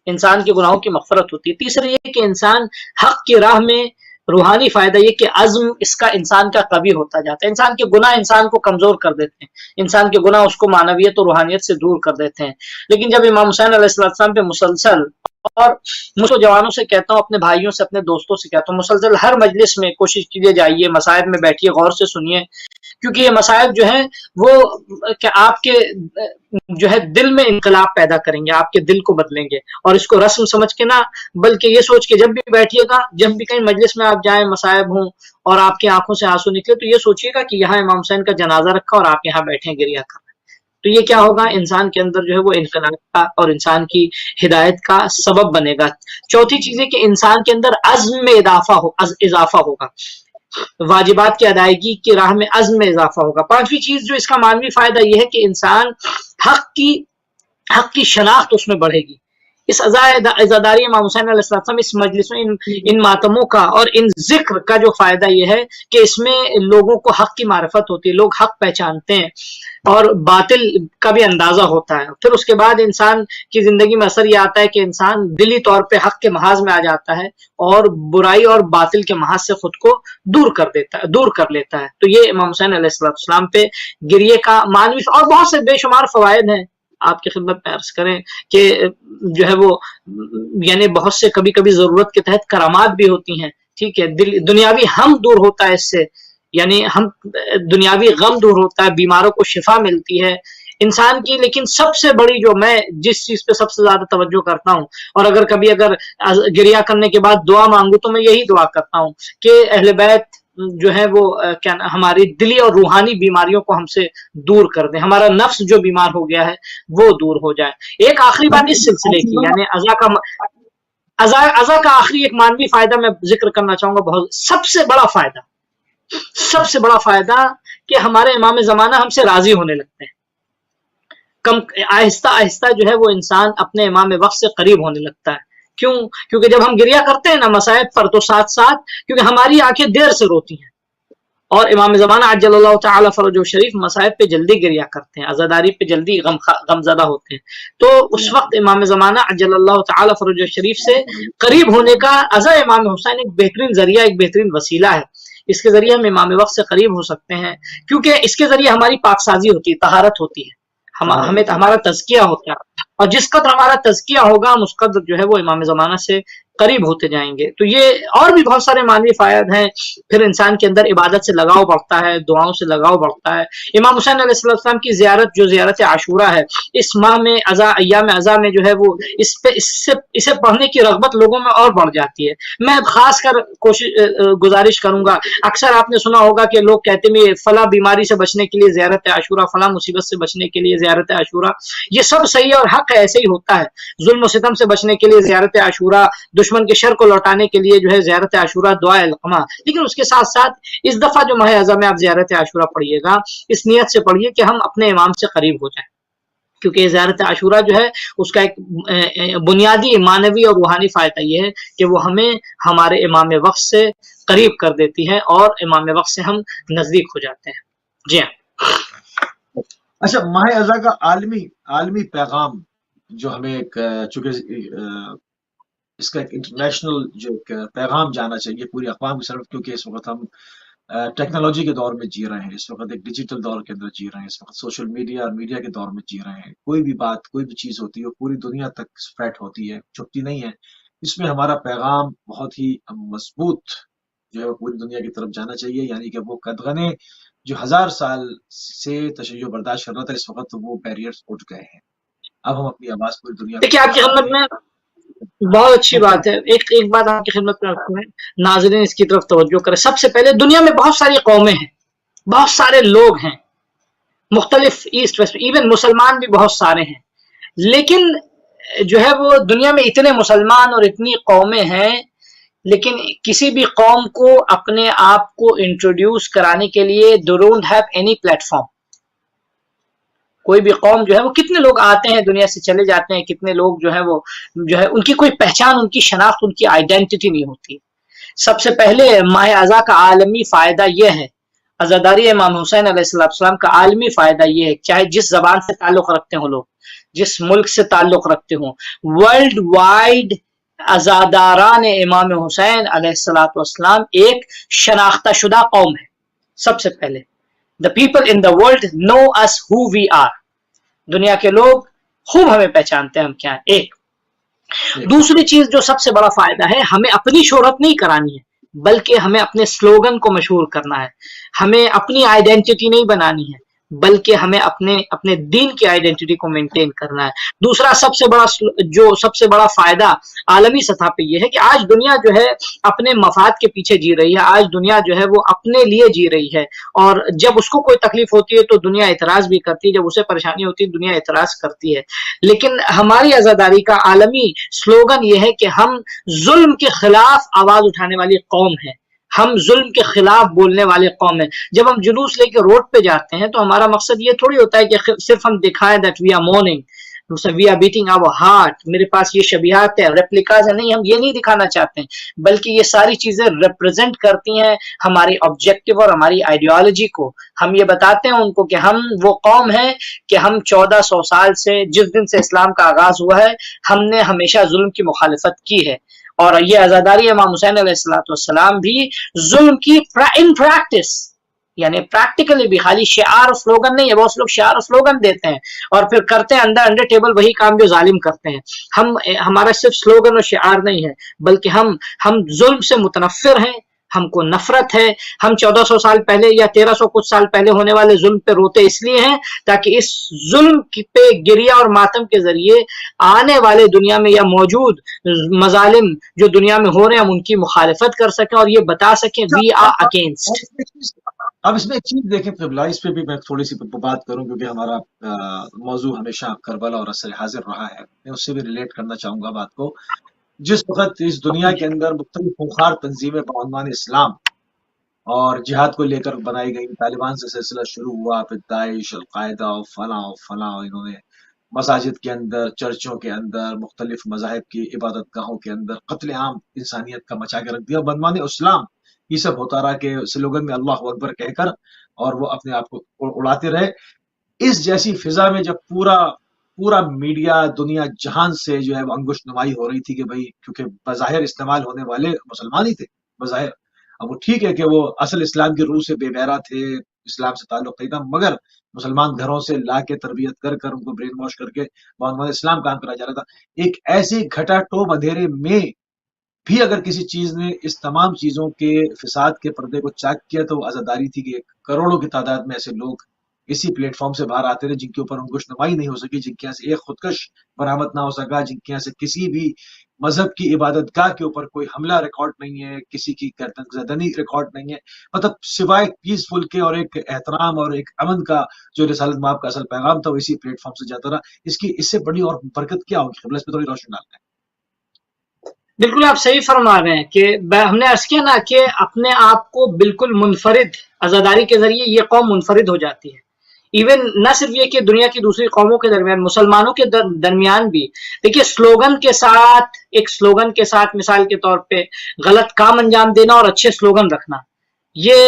انسان کے گناہوں کی مغفرت ہوتی ہے. تیسرے یہ کہ انسان حق کی راہ میں روحانی فائدہ یہ کہ عزم اس کا انسان کا قوی ہوتا جاتا ہے. انسان کے گناہ انسان کو کمزور کر دیتے ہیں، انسان کے گناہ اس کو معنویت اور روحانیت سے دور کر دیتے ہیں. لیکن جب امام حسین علیہ السلام پہ مسلسل، اور مجھ کو جوانوں سے کہتا ہوں، اپنے بھائیوں سے، اپنے دوستوں سے کہتا ہوں، مسلسل ہر مجلس میں کوشش کیجیے، جائیے مسائب میں بیٹھیے، غور سے سنیے، کیونکہ یہ مسائب جو ہیں وہ کہ آپ کے جو ہے دل میں انقلاب پیدا کریں گے، آپ کے دل کو بدلیں گے. اور اس کو رسم سمجھ کے نہ، بلکہ یہ سوچ کے جب بھی بیٹھیے گا، جب بھی کہیں مجلس میں آپ جائیں، مسائب ہوں اور آپ کی آنکھوں سے آنسو نکلے، تو یہ سوچیے گا کہ یہاں امام حسین کا جنازہ رکھا اور آپ یہاں بیٹھے گریہ کر. تو یہ کیا ہوگا؟ انسان کے اندر جو ہے وہ انقلاب کا اور انسان کی ہدایت کا سبب بنے گا. چوتھی چیز ہے کہ انسان کے اندر عزم میں اضافہ ہوگا، واجبات کی ادائیگی کی راہ میں عزم میں اضافہ ہوگا. پانچویں چیز جو اس کا معنوی فائدہ یہ ہے کہ انسان حق کی شناخت اس میں بڑھے گی. اس عزاداری امام حسین علیہ السلام اس مجلس میں ان ماتموں کا اور ان ذکر کا جو فائدہ یہ ہے کہ اس میں لوگوں کو حق کی معرفت ہوتی ہے، لوگ حق پہچانتے ہیں اور باطل کا بھی اندازہ ہوتا ہے. پھر اس کے بعد انسان کی زندگی میں اثر یہ آتا ہے کہ انسان دلی طور پہ حق کے محاذ میں آ جاتا ہے اور برائی اور باطل کے محاذ سے خود کو دور کر لیتا ہے. تو یہ امام حسین علیہ السلام پہ گریے کا معنوی اور بہت سے بے شمار فوائد ہیں. آپ کی خدمت میں عرض کریں کہ جو ہے وہ یعنی بہت سے کبھی کبھی ضرورت کے تحت کرامات بھی ہوتی ہیں. ٹھیک ہے، دنیاوی ہم دور ہوتا ہے اس سے، یعنی دنیاوی غم دور ہوتا ہے، بیماروں کو شفا ملتی ہے انسان کی. لیکن سب سے بڑی جو میں جس چیز پہ سب سے زیادہ توجہ کرتا ہوں، اور اگر گریہ کرنے کے بعد دعا مانگوں تو میں یہی دعا کرتا ہوں کہ اہل بیت جو ہے وہ ہماری دلی اور روحانی بیماریوں کو ہم سے دور کر دیں، ہمارا نفس جو بیمار ہو گیا ہے وہ دور ہو جائے. ایک آخری بات اس سلسلے کی، یعنی ازا کا آخری ایک معنوی فائدہ میں ذکر کرنا چاہوں گا. سب سے بڑا فائدہ کہ ہمارے امام زمانہ ہم سے راضی ہونے لگتے ہیں. آہستہ آہستہ جو ہے وہ انسان اپنے امام وقت سے قریب ہونے لگتا ہے. کیوں؟ کیونکہ جب ہم گریہ کرتے ہیں نا مسائب پر، تو ساتھ ساتھ کیونکہ ہماری آنکھیں دیر سے روتی ہیں اور امام زمانہ عجل اللہ تعالی فرجہ شریف مسائب پہ جلدی گریہ کرتے ہیں، عزاداری پہ جلدی غم زدہ ہوتے ہیں. تو اس وقت امام زمانہ عجل اللہ تعالی فرجہ شریف سے قریب ہونے کا ازا امام حسین ایک بہترین ذریعہ، ایک بہترین وسیلہ ہے. اس کے ذریعے ہم امام وقت سے قریب ہو سکتے ہیں، کیونکہ اس کے ذریعے ہماری پاکسازی ہوتی ہے، طہارت ہوتی ہے، ہمارا تزکیہ ہوتا ہے، اور جس قدر ہمارا تزکیہ ہوگا ہم اس قدر جو ہے وہ امام زمانہ سے قریب ہوتے جائیں گے. تو یہ اور بھی بہت سارے معنوی فوائد ہیں. پھر انسان کے اندر عبادت سے لگاؤ بڑھتا ہے، دعاؤں سے لگاؤ بڑھتا ہے. امام حسین علیہ السلام کی زیارت جو زیارت عاشورہ ہے، اس ماہ میں ایام ازا میں جو ہے وہ اسے پڑھنے کی رغبت لوگوں میں اور بڑھ جاتی ہے. میں خاص کر گزارش کروں گا، اکثر آپ نے سنا ہوگا کہ لوگ کہتے ہیں فلاں بیماری سے بچنے کے لیے زیارت عاشورہ، فلاں مصیبت سے بچنے کے لیے زیارت عاشورہ. یہ سب صحیح اور حق ہے، ایسے ہی ہوتا ہے. ظلم و ستم سے بچنے کے لیے زیارت عاشورہ، دشمن کے شر کو لوٹانے کے لیے جو ہے زیارت عاشورہ، دعا القمہ. لیکن اس کے ساتھ ساتھ اس دفعہ جو ماہ اعظم میں آپ زیارت عاشورہ پڑھیے گا، اس نیت سے پڑھیے کہ ہم اپنے امام سے قریب ہو جائیں، کیونکہ یہ زیارت عاشورہ جو ہے اس کا ایک بنیادی معنوی اور روحانی فائدہ یہ ہے کہ وہ ہمیں ہمارے امام وقت سے قریب کر دیتی ہے اور امام وقت سے ہم نزدیک ہو جاتے ہیں. جی ہاں.
اچھا، ماہ اعظم کا عالمی پیغام جو ہمیں چونکہ اس کا ایک انٹرنیشنل جو ایک پیغام جانا چاہیے پوری اقوام کی طرف، کیونکہ اس وقت ہم ٹیکنالوجی کے دور میں جی رہے ہیں، اس وقت ایک ڈیجیٹل دور کے اندر جی رہے ہیں، اس وقت سوشل میڈیا اور میڈیا کے دور میں جی رہے ہیں. کوئی بھی بات، کوئی بھی چیز ہوتی ہے پوری دنیا تک اسپریڈ ہوتی ہے، چھپتی نہیں ہے. اس میں ہمارا پیغام بہت ہی مضبوط جو ہے پوری دنیا کی طرف جانا چاہیے. یعنی کہ وہ قدغنے جو 1000 سال سے تشیع برداشت کر رہا تھا، اس وقت وہ بیریئرز اٹھ گئے ہیں. اب ہم اپنی آواز پوری دنیا
دیکھیے آپ کی خدمت میں بہت اچھی بات ہے. ایک بات آپ کی خدمت میں رکھوں، ناظرین اس کی طرف توجہ کریں. سب سے پہلے دنیا میں بہت ساری قومیں ہیں، بہت سارے لوگ ہیں، مختلف ایسٹ ویسٹ، ایون مسلمان بھی بہت سارے ہیں. لیکن جو ہے وہ دنیا میں اتنے مسلمان اور اتنی قومیں ہیں، لیکن کسی بھی قوم کو اپنے آپ کو انٹروڈیوس کرانے کے لیے they don't have any platform. کوئی بھی قوم جو ہے وہ کتنے لوگ آتے ہیں دنیا سے چلے جاتے ہیں، کتنے لوگ جو ہے وہ جو ہے ان کی کوئی پہچان، ان کی شناخت، ان کی آئیڈینٹی نہیں ہوتی. سب سے پہلے ماہ ازا کا عالمی فائدہ یہ ہے، عزاداری امام حسین علیہ السلام کا عالمی فائدہ یہ ہے، چاہے جس زبان سے تعلق رکھتے ہوں لوگ، جس ملک سے تعلق رکھتے ہوں، ورلڈ وائڈ عزاداران امام حسین علیہ السلام ایک شناختہ شدہ قوم ہے۔ سب سے پہلے the people in the world know us who we are، دنیا کے لوگ خوب ہمیں پہچانتے ہیں ہم کیا ہیں۔ ایک دوسری چیز جو سب سے بڑا فائدہ ہے، ہمیں اپنی شہرت نہیں کرانی ہے، بلکہ ہمیں اپنے سلوگن کو مشہور کرنا ہے، ہمیں اپنی آئیڈینٹی نہیں بنانی ہے، بلکہ ہمیں اپنے دین کی آئیڈینٹی کو مینٹین کرنا ہے۔ دوسرا سب سے بڑا فائدہ عالمی سطح پہ یہ ہے کہ آج دنیا جو ہے اپنے مفاد کے پیچھے جی رہی ہے، آج دنیا جو ہے وہ اپنے لیے جی رہی ہے، اور جب اس کو کوئی تکلیف ہوتی ہے تو دنیا اعتراض بھی کرتی ہے، جب اسے پریشانی ہوتی ہے دنیا اعتراض کرتی ہے۔ لیکن ہماری عزاداری کا عالمی سلوگن یہ ہے کہ ہم ظلم کے خلاف آواز اٹھانے والی قوم ہیں، ہم ظلم کے خلاف بولنے والے قوم ہیں۔ جب ہم جلوس لے کے روڈ پہ جاتے ہیں تو ہمارا مقصد یہ تھوڑی ہوتا ہے کہ صرف ہم دکھائیں that we are mourning, we are beating our heart, میرے پاس یہ شبیہات ہے، ریپلیکاز ہے، نہیں، ہم یہ نہیں دکھانا چاہتے ہیں، بلکہ یہ ساری چیزیں ریپرزینٹ کرتی ہیں ہماری آبجیکٹو اور ہماری آئیڈیالوجی کو۔ ہم یہ بتاتے ہیں ان کو کہ ہم وہ قوم ہیں کہ ہم 1400 سال سے، جس دن سے اسلام کا آغاز ہوا ہے، ہم نے ہمیشہ ظلم کی مخالفت کی ہے، اور یہ عزاداری امام حسین علیہ السلام بھی ظلم کی ان پریکٹس، یعنی پریکٹیکلی بھی، خالی شعار اور سلوگن نہیں ہے۔ بہت لوگ شعار اور سلوگن دیتے ہیں اور پھر کرتے ہیں انڈر ٹیبل وہی کام جو ظالم کرتے ہیں۔ ہمارا صرف سلوگن اور شعار نہیں ہے، بلکہ ہم ظلم سے متنفر ہیں، ہم کو نفرت ہے، ہم 1400 سال پہلے یا 1300 کچھ سال پہلے ہونے والے ظلم پہ روتے اس لیے ہیں تاکہ اس ظلم پہ گریہ اور ماتم کے ذریعے آنے والے دنیا میں یا موجود مظالم جو دنیا میں ہو رہے ہیں ہم ان کی مخالفت کر سکیں اور یہ بتا سکیں وی آر اگینسٹ۔
اب اس میں ایک چیز دیکھیں قبلہ، اس پہ بھی میں تھوڑی سی بات کروں کیونکہ ہمارا موضوع ہمیشہ کربلا اور عصر حاضر رہا ہے، میں اس سے بھی ریلیٹ کرنا چاہوں گا بات کو۔ جس وقت اس دنیا کے اندر مختلف خونخوار تنظیمیں بعنوان اسلام اور جہاد کو لے کر بنائی گئی، طالبان سے سلسلہ شروع ہوا، پھر داعش، القاعدہ اور فلاں، انہوں نے مساجد کے اندر، چرچوں کے اندر، مختلف مذاہب کی عبادت گاہوں کے اندر قتل عام انسانیت کا مچا کے رکھ دیا۔ بعنوان اسلام یہ سب ہوتا رہا کہ سلوگن میں اللہ اکبر کہہ کر اور وہ اپنے آپ کو اڑاتے رہے۔ اس جیسی فضا میں جب پورا میڈیا دنیا جہان سے جو ہے وہ انگشت نمائی ہو رہی تھی کہ بھائی، کیونکہ بظاہر استعمال ہونے والے مسلمان ہی تھے بظاہر، اب وہ ٹھیک ہے کہ وہ اصل اسلام کی روح سے بے بہرا تھے، اسلام سے تعلق نہیں تھا، مگر مسلمان گھروں سے لا کے تربیت کر ان کو برین واش کر کے بعنوان اسلام کام کرا جا رہا تھا۔ ایک ایسی گھٹا ٹوپ اندھیرے میں بھی اگر کسی چیز نے اس تمام چیزوں کے فساد کے پردے کو چاک کیا تو وہ عزاداری تھی کہ کروڑوں کی تعداد میں ایسے لوگ اسی پلیٹ فارم سے باہر آتے رہے جن کے اوپر انگشت نمائی نہیں ہو سکی، جن کے یہاں سے ایک خودکش برآمد نہ ہو سکا، جن کے یہاں سے کسی بھی مذہب کی عبادت گاہ کے اوپر کوئی حملہ ریکارڈ نہیں ہے، کسی کی گردن زدنی ریکارڈ نہیں ہے، مطلب سوائے پیسفل کے اور ایک احترام اور ایک امن کا جو رسالت مآب کا اصل پیغام تھا وہ اسی پلیٹ فارم سے جاتا رہا۔ اس سے بڑی اور برکت کیا ہوگی؟ قبلہ اس پہ تھوڑی روشن ڈالنا ہے۔
بالکل آپ صحیح فرما رہے ہیں کہ ہم نے عرض کیا نا کہ اپنے آپ کو بالکل منفرد، عزاداری کے ذریعے یہ قوم منفرد ہو جاتی ہے۔ ایون نہ صرف یہ کہ دنیا کی دوسری قوموں کے درمیان، مسلمانوں کے درمیان بھی دیکھیے ایک سلوگن کے ساتھ مثال کے طور پہ غلط کام انجام دینا اور اچھے سلوگن رکھنا، یہ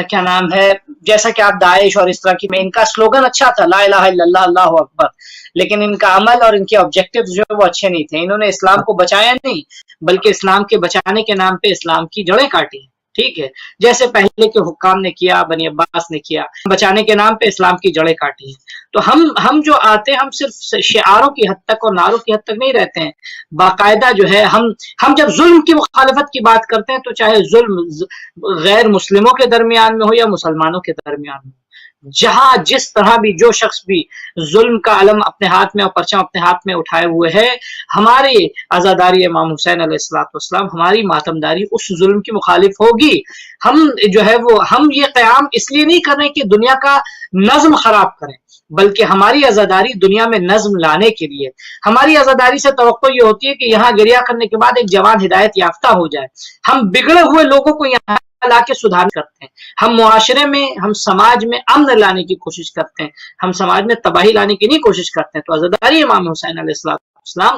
کیا نام ہے، جیسا کہ آپ داعش اور اس طرح کی میں ان کا سلوگن اچھا تھا، لا الہ الا اللہ اللہ اکبر، لیکن ان کا عمل اور ان کے آبجیکٹو جو ہے وہ اچھے نہیں تھے۔ انہوں نے اسلام کو بچایا نہیں بلکہ اسلام کے بچانے کے نام پہ اسلام کی جڑیں کاٹی، ٹھیک ہے، جیسے پہلے کے حکام نے کیا، بنی عباس نے کیا، بچانے کے نام پہ اسلام کی جڑیں کاٹی ہیں۔ تو ہم جو آتے ہیں ہم صرف شعاروں کی حد تک اور نعروں کی حد تک نہیں رہتے ہیں، باقاعدہ جو ہے ہم جب ظلم کی مخالفت کی بات کرتے ہیں تو چاہے ظلم غیر مسلموں کے درمیان میں ہو یا مسلمانوں کے درمیان میں، جہاں جس طرح بھی جو شخص بھی ظلم کا علم اپنے ہاتھ میں اور پرچم اپنے ہاتھ میں اٹھائے ہوئے ہے، ہماری عزاداری امام حسین علیہ السلام، ہماری ماتمداری اس ظلم کی مخالف ہوگی۔ ہم جو ہے وہ ہم یہ قیام اس لیے نہیں کر رہے کہ دنیا کا نظم خراب کریں، بلکہ ہماری عزاداری دنیا میں نظم لانے کے لیے۔ ہماری عزاداری سے توقع یہ ہوتی ہے کہ یہاں گریہ کرنے کے بعد ایک جوان ہدایت یافتہ ہو جائے۔ ہم بگڑے ہوئے لوگوں کو یہاں لا کے سدھار کرتے ہیں، ہم معاشرے میں، ہم سماج میں امن لانے کی کوشش کرتے ہیں، ہم سماج میں تباہی لانے کی نہیں کوشش کرتے ہیں۔ تو عزاداری امام حسین علیہ السلام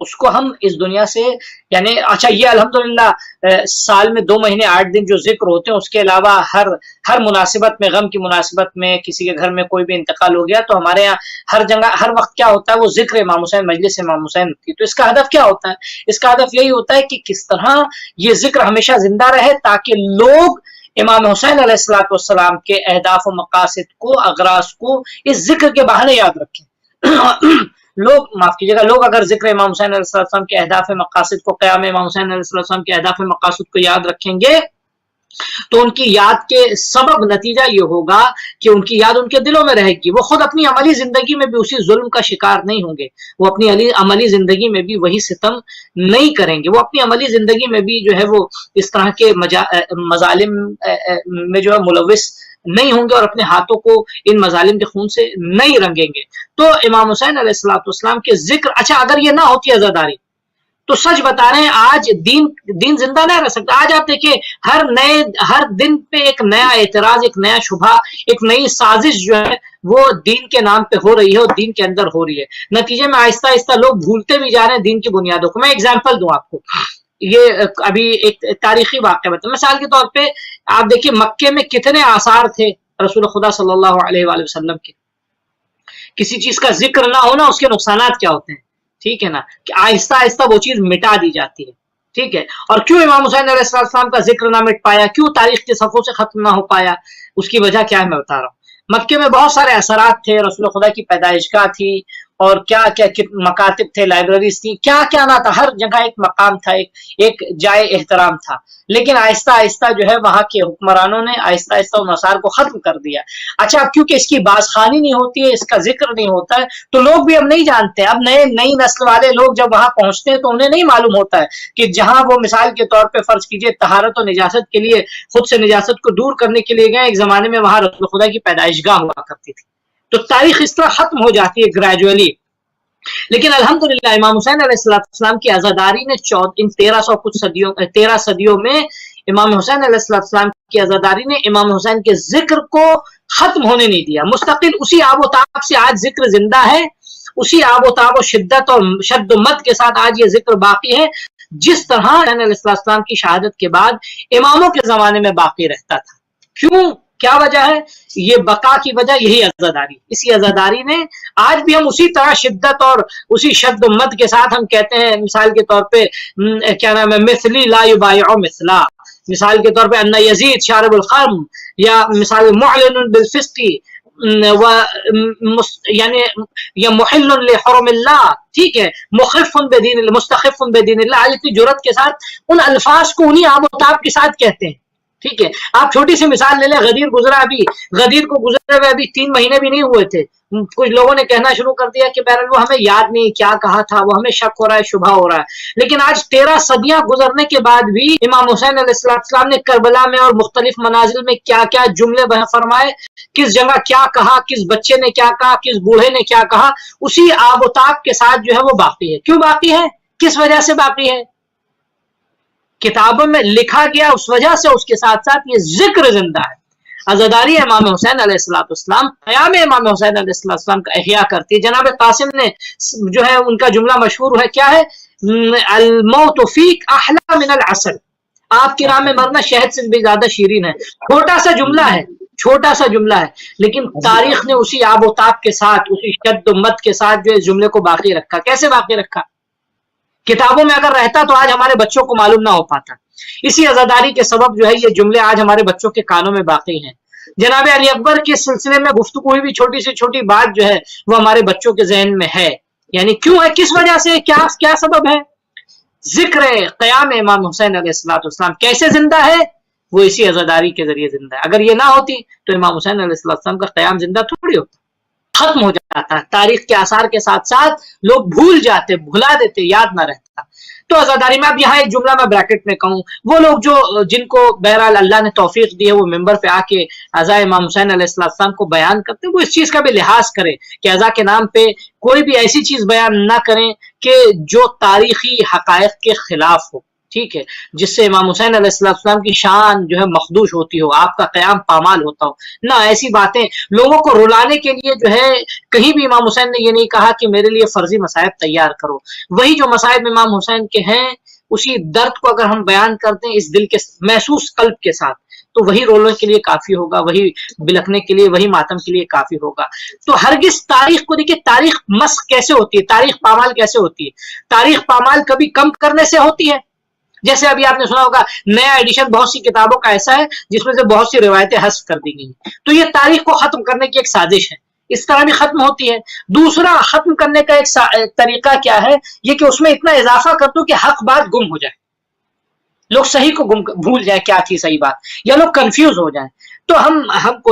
اس کو ہم اس دنیا سے یعنی اچھا یہ الحمدللہ سال میں 2 مہینے 8 دن جو ذکر ہوتے ہیں، اس کے علاوہ ہر مناسبت میں، غم کی مناسبت میں، کسی کے گھر میں کوئی بھی انتقال ہو گیا تو ہمارے یہاں ہر جگہ ہر وقت کیا ہوتا ہے، وہ ذکر امام حسین، مجلس امام حسین ہوتی ہے۔ تو اس کا ہدف کیا ہوتا ہے؟ اس کا ہدف یہی ہوتا ہے کہ کس طرح یہ ذکر ہمیشہ زندہ رہے تاکہ لوگ امام حسین علیہ الصلوۃ والسلام کے اہداف و مقاصد کو، اغراض کو اس ذکر کے بہانے یاد رکھیں۔ لوگ معاف کیجیے گا، لوگ اگر ذکر امام حسین علیہ السلام کے اہداف مقاصد کو، قیام امام حسین علیہ السلام کے اہداف مقاصد کو یاد رکھیں گے تو ان کی یاد کے سبب نتیجہ یہ ہوگا کہ ان کی یاد ان کے دلوں میں رہے گی۔ وہ خود اپنی عملی زندگی میں بھی اسی ظلم کا شکار نہیں ہوں گے، وہ اپنی عملی زندگی میں بھی وہی ستم نہیں کریں گے، وہ اپنی عملی زندگی میں بھی جو ہے وہ اس طرح کے مظالم میں جو ہے ملوث نہیں ہوں گے اور اپنے ہاتھوں کو ان مظالم کے خون سے نہیں رنگیں گے۔ تو امام حسین علیہ السلام کے ذکر، اچھا اگر یہ نہ ہوتی عزاداری تو سچ بتا رہے ہیں آج دین زندہ نہیں رہ سکتا۔ آج آپ دیکھیں ہر دن پہ ایک نیا اعتراض، ایک نیا شبہ، ایک نئی سازش جو ہے وہ دین کے نام پہ ہو رہی ہے اور دین کے اندر ہو رہی ہے۔ نتیجے میں آہستہ آہستہ لوگ بھولتے بھی جا رہے ہیں دین کی بنیادوں کو۔ میں ایگزامپل دوں آپ کو، یہ ابھی ایک تاریخی واقعہ بتا، مثال کے طور پہ آپ دیکھیے مکے میں کتنے آثار تھے رسول خدا صلی اللہ علیہ وآلہ وسلم کے۔ کسی چیز کا ذکر نہ ہونا اس کے نقصانات کیا ہوتے ہیں، ٹھیک ہے نا، کہ آہستہ آہستہ وہ چیز مٹا دی جاتی ہے، ٹھیک ہے۔ اور کیوں امام حسین علیہ السلام کا ذکر نہ مٹ پایا، کیوں تاریخ کے صفحوں سے ختم نہ ہو پایا، اس کی وجہ کیا ہے میں بتا رہا ہوں۔ مکے میں بہت سارے اثرات تھے، رسول خدا کی پیدائش گاہ تھی اور کیا کیا مکاتب تھے، لائبریریز تھی، کیا کیا نہ تھا، ہر جگہ ایک مقام تھا، ایک جائے احترام تھا۔ لیکن آہستہ آہستہ جو ہے وہاں کے حکمرانوں نے آہستہ آہستہ ان آثار کو ختم کر دیا۔ اچھا اب کیونکہ اس کی بازخوانی نہیں ہوتی ہے، اس کا ذکر نہیں ہوتا ہے، تو لوگ بھی اب نہیں جانتے۔ اب نئی نسل والے لوگ جب وہاں پہنچتے ہیں تو انہیں نہیں معلوم ہوتا ہے کہ جہاں وہ مثال کے طور پہ فرض کیجئے طہارت و نجاست کے لیے، خود سے نجاست کو دور کرنے کے لیے گئے، ایک زمانے میں وہاں رسول خدا کی پیدائش گاہ ہوا کرتی تھی۔ تو تاریخ اس طرح ختم ہو جاتی ہے گریجولی۔ لیکن الحمدللہ امام حسین علیہ السلام کی عزاداری نے ان 13 صدیوں میں امام حسین علیہ السلام کی عزاداری نے امام حسین کے ذکر کو ختم ہونے نہیں دیا۔ مستقل اسی آب و تاب سے آج ذکر زندہ ہے، اسی آب و تاب و شدت اور شد و مد کے ساتھ آج یہ ذکر باقی ہے، جس طرح حسین علیہ السلام کی شہادت کے بعد اماموں کے زمانے میں باقی رہتا تھا۔ کیوں؟ کیا وجہ ہے؟ یہ بقا کی وجہ یہی عزاداری۔ اسی عزاداری نے آج بھی ہم اسی طرح شدت اور اسی شد و مد کے ساتھ ہم کہتے ہیں، مثال کے طور پہ کیا نام ہے، مثلی لا یبایع مثلا، مثال کے طور پہ ان یزید شارب الخمر، یا مثال معلن بالفسق یعنی یا محل لحرم اللہ، ٹھیک ہے، مخف بدین اللہ، مستخف بدین اللہ۔ آج اتنی جرات کے ساتھ ان الفاظ کو انہی آب و تاب کے ساتھ کہتے ہیں، ٹھیک ہے۔ آپ چھوٹی سی مثال لے لیں، غدیر گزرا، ابھی غدیر کو گزرے ہوئے ابھی 3 مہینے بھی نہیں ہوئے تھے، کچھ لوگوں نے کہنا شروع کر دیا کہ بہرحال وہ ہمیں یاد نہیں کیا کہا تھا، وہ ہمیں شک ہو رہا ہے، شبہ ہو رہا ہے۔ لیکن آج 13 صدیاں گزرنے کے بعد بھی امام حسین علیہ السلام نے کربلا میں اور مختلف منازل میں کیا کیا جملے فرمائے، کس جگہ کیا کہا، کس بچے نے کیا کہا، کس بوڑھے نے کیا کہا، اسی آب و تاب کے ساتھ جو ہے وہ باقی ہے۔ کیوں باقی ہے؟ کس وجہ سے باقی ہے؟ کتابوں میں لکھا گیا اس وجہ سے، اس کے ساتھ ساتھ یہ ذکر زندہ ہے۔ عزاداری امام حسین علیہ السلام، قیام امام حسین علیہ السلام کا احیاء کرتی ہے۔ جناب قاسم نے جو ہے ان کا جملہ مشہور ہے، کیا ہے؟ الموت فیک احلی من العسل، آپ کی راہ میں مرنا شہد سے بھی زیادہ شیرین ہے۔ چھوٹا سا جملہ ہے، چھوٹا سا جملہ ہے، لیکن تاریخ نے اسی آب و تاب کے ساتھ، اسی شد و مد کے ساتھ جو ہے جملے کو باقی رکھا۔ کیسے باقی رکھا؟ کتابوں میں اگر رہتا تو آج ہمارے بچوں کو معلوم نہ ہو پاتا۔ اسی عزاداری کے سبب جو ہے یہ جملے آج ہمارے بچوں کے کانوں میں باقی ہیں۔ جناب علی اکبر کے سلسلے میں گفتگو ہوئی بھی چھوٹی سے چھوٹی بات جو ہے وہ ہمارے بچوں کے ذہن میں ہے، یعنی کیوں ہے، کس وجہ سے، کیا سبب ہے؟ ذکر قیام امام حسین علیہ السلام کیسے زندہ ہے؟ وہ اسی عزاداری کے ذریعے زندہ ہے۔ اگر یہ نہ ہوتی تو امام حسین علیہ السلام کا قیام زندہ تھوڑی ہوتا، ختم ہو جاتا ہے۔ تاریخ کے آثار کے ساتھ ساتھ لوگ بھول جاتے، بھلا دیتے، یاد نہ رہتا۔ تو عزاداری میں اب یہاں ایک جملہ میں بریکٹ میں کہوں، وہ لوگ جن کو بہرحال اللہ نے توفیق دی ہے وہ ممبر پہ آ کے عزا امام حسین علیہ السلام کو بیان کرتے، وہ اس چیز کا بھی لحاظ کریں کہ عزا کے نام پہ کوئی بھی ایسی چیز بیان نہ کریں کہ جو تاریخی حقائق کے خلاف ہو۔ ٹھیک ہے، جس سے امام حسین علیہ السلام کی شان جو ہے مخدوش ہوتی ہو، آپ کا قیام پامال ہوتا ہو. نہ ایسی باتیں لوگوں کو رلانے کے لیے جو ہے کہیں بھی امام حسین نے یہ نہیں کہا کہ میرے لیے فرضی مصائب تیار کرو. وہی جو مصائب امام حسین کے ہیں اسی درد کو اگر ہم بیان کرتے ہیں اس دل کے محسوس قلب کے ساتھ تو وہی رولنے کے لیے کافی ہوگا، وہی بلکنے کے لیے، وہی ماتم کے لیے کافی ہوگا. تو ہرگز تاریخ کو دیکھیے، تاریخ مسخ کیسے ہوتی ہے، تاریخ پامال کیسے ہوتی ہے. تاریخ پامال کبھی کم کرنے سے ہوتی ہے. جیسے ابھی آپ نے سنا ہوگا نیا ایڈیشن بہت سی کتابوں کا ایسا ہے جس میں سے بہت سی روایتیں حذف کر دی گئی، تو یہ تاریخ کو ختم کرنے کی ایک سازش ہے، اس طرح بھی ختم ہوتی ہے. دوسرا ختم کرنے کا ایک طریقہ کیا ہے، یہ کہ اس میں اتنا اضافہ کر دو کہ حق بات گم ہو جائے، لوگ صحیح کو بھول جائیں کیا تھی صحیح بات، یا لوگ کنفیوز ہو جائیں. تو ہم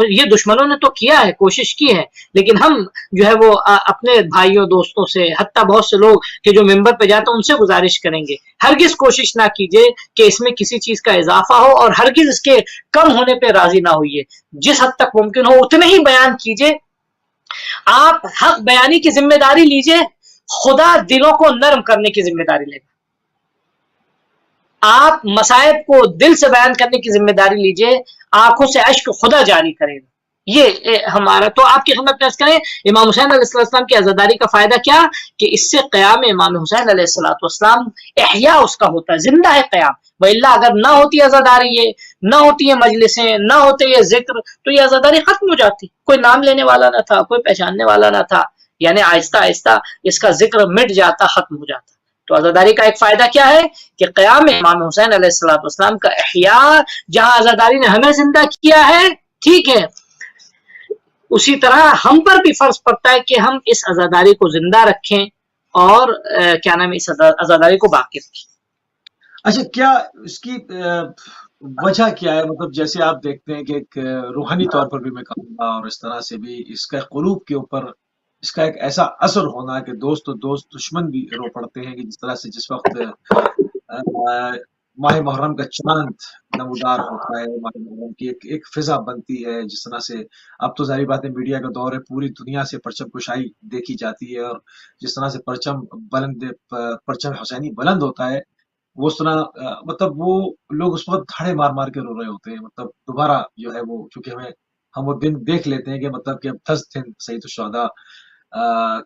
یہ دشمنوں نے تو کیا ہے، کوشش کی ہے، لیکن ہم جو ہے وہ اپنے بھائیوں دوستوں سے، حتیٰ بہت سے لوگ کہ جو ممبر پہ جاتے ہیں ان سے گزارش کریں گے ہرگز کوشش نہ کیجیے کہ اس میں کسی چیز کا اضافہ ہو، اور ہرگز اس کے کم ہونے پہ راضی نہ ہوئیے. جس حد تک ممکن ہو اتنے ہی بیان کیجیے. آپ حق بیانی کی ذمہ داری لیجیے، خدا دلوں کو نرم کرنے کی ذمہ داری لے گا. آپ مصائب کو دل سے بیان کرنے کی ذمہ داری لیجئے، آنکھوں سے اشک خدا جاری کرے گا. یہ ہمارا تو آپ کی خدمت پیش کریں. امام حسین علیہ السلام کی عزاداری کا فائدہ کیا کہ اس سے قیام امام حسین علیہ السلام احیاء اس کا ہوتا ہے، زندہ ہے قیام. وإلا اگر نہ ہوتی عزاداری، یہ نہ ہوتی ہے مجلسیں، نہ ہوتے یہ ذکر، تو یہ عزاداری ختم ہو جاتی. کوئی نام لینے والا نہ تھا، کوئی پہچاننے والا نہ تھا، یعنی آہستہ آہستہ اس کا ذکر مٹ جاتا، ختم ہو جاتا. تو عزاداری کا ایک فائدہ کیا ہے کہ قیام امام حسین علیہ السلام کا احیاء، جہاں عزاداری نے ہمیں زندہ کیا ہے، ٹھیک ہے، اسی طرح ہم پر بھی فرض پڑتا ہے کہ ہم اس عزاداری کو زندہ رکھیں اور کیا نام ہے اس عزاداری کو باقی رکھیں.
اچھا، کیا اس کی وجہ کیا ہے؟ مطلب جیسے آپ دیکھتے ہیں کہ ایک روحانی طور پر بھی میں کہوں گا، اور اس طرح سے بھی اس کا قلوب کے اوپر اس کا ایک ایسا اثر ہونا کہ دوست تو دوست، دشمن بھی رو پڑتے ہیں، کہ جس طرح سے جس وقت ماہ محرم کا چاند نمودار ہوتا ہے، ماہ محرم کی ایک فضا بنتی ہے، جس طرح سے اب تو ظاہر بات ہے میڈیا کا دور ہے، پوری دنیا سے پرچم کشائی دیکھی جاتی ہے، اور جس طرح سے پرچم حسینی بلند ہوتا ہے، وہ اس طرح مطلب وہ لوگ اس وقت دھاڑے مار مار کے رو رہے ہوتے ہیں. مطلب دوبارہ جو ہے وہ، چونکہ ہم وہ دن دیکھ لیتے ہیں کہ مطلب کہ اب 10 دن سید الشہداء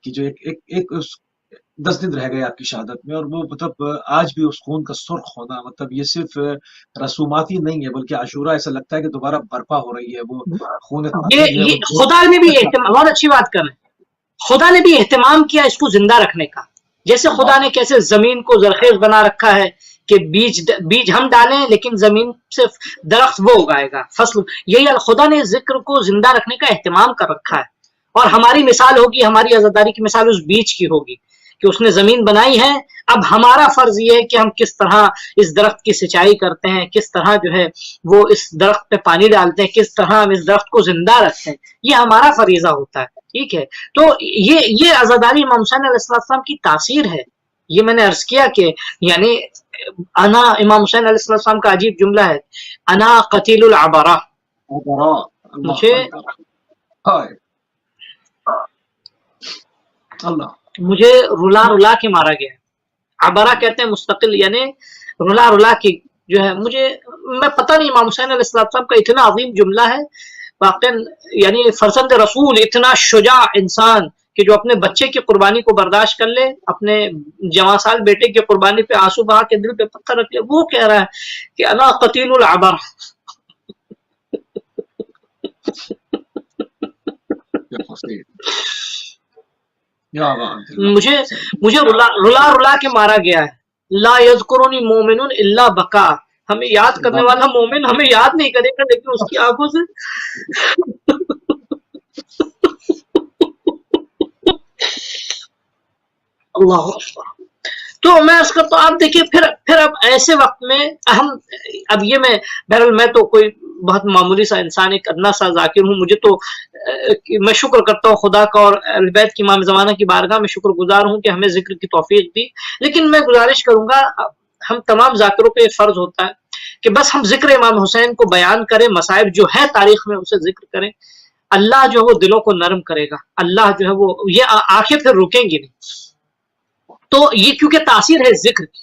کی جو ایک 10 دن رہ گئے آپ کی شہادت میں، اور وہ مطلب آج بھی اس خون کا سرخ ہونا، مطلب یہ صرف رسوماتی نہیں ہے بلکہ عاشورہ ایسا لگتا ہے کہ دوبارہ برپا ہو رہی ہے. وہ خون
یہ خدا نے بھی بہت اچھی بات کر رہے ہیں، خدا نے بھی اہتمام کیا اس کو زندہ رکھنے کا. جیسے خدا نے کیسے زمین کو زرخیز بنا رکھا ہے کہ بیج ہم ڈالیں لیکن زمین سے درخت وہ اگائے گا، فصل. یہی خدا نے ذکر کو زندہ رکھنے کا اہتمام کر رکھا ہے. اور ہماری مثال ہوگی، ہماری عزاداری کی مثال اس بیج کی ہوگی کہ اس نے زمین بنائی ہے. اب ہمارا فرض یہ ہے کہ ہم کس طرح اس درخت کی سچائی کرتے ہیں، کس طرح جو ہے وہ اس درخت پہ پانی ڈالتے ہیں، کس طرح ہم اس درخت کو زندہ رکھتے ہیں. یہ ہمارا فریضہ ہوتا ہے، ٹھیک ہے. تو یہ عزاداری امام حسین علیہ السلام کی تاثیر ہے. یہ میں نے عرض کیا کہ یعنی انا، امام حسین علیہ السلام کا عجیب جملہ ہے، انا قتیل العبرہ، مجھے رلا رلا کے مارا گیا. عبرہ کہتے ہیں مستقل، یعنی رلا رلا کے جو ہے مجھے، میں پتہ نہیں امام حسین علیہ السلام کا اتنا عظیم جملہ ہے واقعا. یعنی فرزند رسول، اتنا شجاع انسان کہ جو اپنے بچے کی قربانی کو برداشت کر لے، اپنے جوان سال بیٹے کی قربانی پہ آنسو بہا کے دل پہ پتھر رکھ لے. وہ کہہ رہا ہے کہ انا قتیل العبر. مجھے رلا رلا کے مارا گیا ہے. لا یذکرنی مومن الا بکا. ہمیں یاد کرنے والا مومن ہمیں یاد نہیں کرے گا لیکن اس کی آنکھوں سے اللہ اکبر. تو میں اس کا تو آپ دیکھیے پھر اب ایسے وقت میں اب یہ بہرحال میں تو کوئی بہت معمولی سا انسان، ایک ادنا سا ذاکر ہوں. مجھے تو میں شکر کرتا ہوں خدا کا اور اہل بیت کی امام زمانہ کی بارگاہ میں شکر گزار ہوں کہ ہمیں ذکر کی توفیق دی. لیکن میں گزارش کروں گا، ہم تمام ذاکروں پہ فرض ہوتا ہے کہ بس ہم ذکر امام حسین کو بیان کریں، مصائب جو ہے تاریخ میں اسے ذکر کریں. اللہ جو ہے وہ دلوں کو نرم کرے گا. اللہ جو ہے وہ، یہ آنکھیں پھر رکیں گی نہیں. تو یہ کیونکہ تاثیر ہے ذکر کی.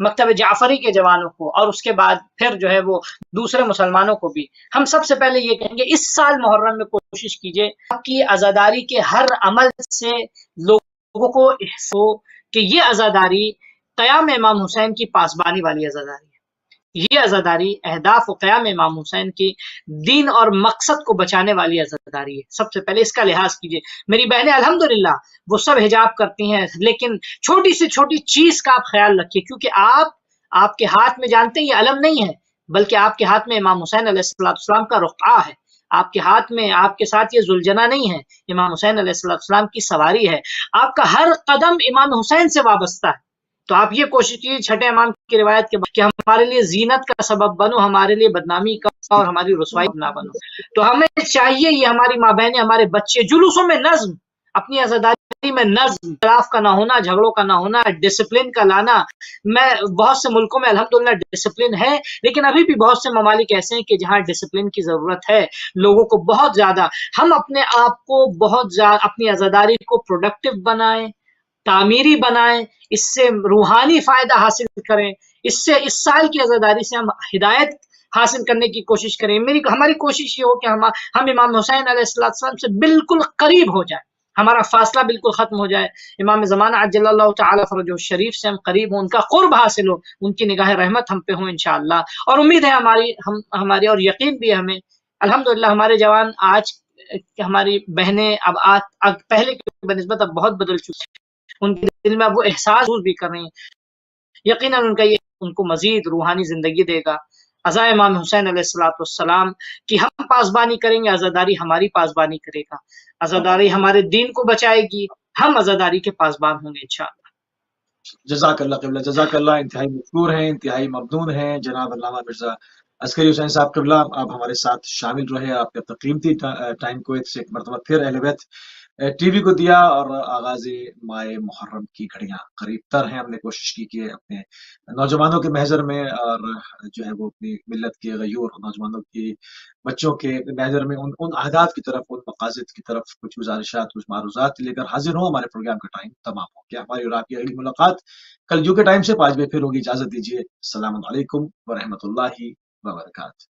مکتب جعفری کے جوانوں کو اور اس کے بعد پھر جو ہے وہ دوسرے مسلمانوں کو بھی ہم سب سے پہلے یہ کہیں گے اس سال محرم میں کوشش کیجئے آپ کی عزاداری کے ہر عمل سے لوگوں کو احساس ہو کہ یہ عزاداری قیام امام حسین کی پاسبانی والی عزاداری ہے، یہ عزاداری اہداف و قیام امام حسین کی دین اور مقصد کو بچانے والی عزاداری ہے۔ سب سے پہلے اس کا لحاظ کیجئے۔ میری بہنیں الحمدللہ وہ سب حجاب کرتی ہیں، لیکن چھوٹی سے چھوٹی چیز کا آپ خیال رکھیے، کیونکہ آپ کے ہاتھ میں جانتے ہیں یہ علم نہیں ہے، بلکہ آپ کے ہاتھ میں امام حسین علیہ السلام کا رقعہ ہے، آپ کے ہاتھ میں آپ کے ساتھ یہ ذوالجناح نہیں ہے، امام حسین علیہ السلام کی سواری ہے، آپ کا ہر قدم امام حسین سے وابستہ ہے۔ تو آپ یہ کوشش کیجیے چھٹے امام کی روایت کے بعد کہ ہمارے لیے زینت کا سبب بنو، ہمارے لیے بدنامی کا اور ہماری رسوائی نہ بنو۔ تو ہمیں چاہیے یہ ہماری ماں بہنیں، ہمارے بچے، جلوسوں میں نظم، اپنی عزاداری میں نظم، اختلاف کا نہ ہونا، جھگڑوں کا نہ ہونا، ڈسپلن کا لانا۔ میں بہت سے ملکوں میں الحمدللہ ڈسپلن ہے، لیکن ابھی بھی بہت سے ممالک ایسے ہیں کہ جہاں ڈسپلن کی ضرورت ہے لوگوں کو بہت زیادہ۔ ہم اپنے آپ کو بہت زیادہ اپنی عزاداری کو پروڈکٹیو بنائیں، تعمیری بنائیں، اس سے روحانی فائدہ حاصل کریں، اس سال کی عزاداری سے ہم ہدایت حاصل کرنے کی کوشش کریں۔ ہماری کوشش یہ ہو کہ ہم امام حسین علیہ السلام سے بالکل قریب ہو جائیں، ہمارا فاصلہ بالکل ختم ہو جائے، امام زمانہ عجل اللہ تعالی فرجہ الشریف سے ہم قریب ہوں، ان کا قرب حاصل ہو، ان کی نگاہ رحمت ہم پہ ہو انشاءاللہ۔ اور امید ہے ہماری اور یقین بھی ہے ہمیں، الحمدللہ ہمارے جوان آج، ہماری بہنیں اب پہلے کی بنسبت اب بہت بدل چکی ہیں، ان کے دل میں اب وہ احساس بھی کر رہی ہیں، یقیناً ان کو مزید روحانی زندگی دے گا۔ عزا امام حسین علیہ السلام کی ہم پاسبانی کریں گے، عزاداری ہماری پاسبانی کرے گا، عزاداری ہمارے دین کو بچائے گی، ہم عزاداری کے پاسبان ہوں گے انشاءاللہ۔
جزاک اللہ قبلہ، جزاک اللہ، انتہائی مشکور ہیں، انتہائی ممنون ہیں جناب علامہ مرزا عسکری حسین صاحب قبلہ، آپ ہمارے ساتھ شامل رہے، آپ نے اپنا قیمتی ٹائم کو ایک مرتبہ پھر اہل بیت ٹی وی کو دیا، اور آغاز ماہ محرم کی گھڑیاں قریب تر ہیں، ہم نے کوشش کی کہ اپنے نوجوانوں کے محضر میں اور جو ہے وہ اپنی ملت کے غیور نوجوانوں کی بچوں کے محضر میں ان اہداف کی طرف، ان مقاصد کی طرف کچھ گزارشات، کچھ معروضات لے کر حاضر ہوں۔ ہمارے پروگرام کا ٹائم تمام ہو گیا، ہماری اور آپ کی اگلی ملاقات کل یو کے ٹائم سے 5 بجے پھر ہوگی۔ اجازت دیجیے، السلام علیکم ورحمۃ اللہ وبرکاتہ۔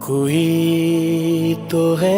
کوئی تو ہے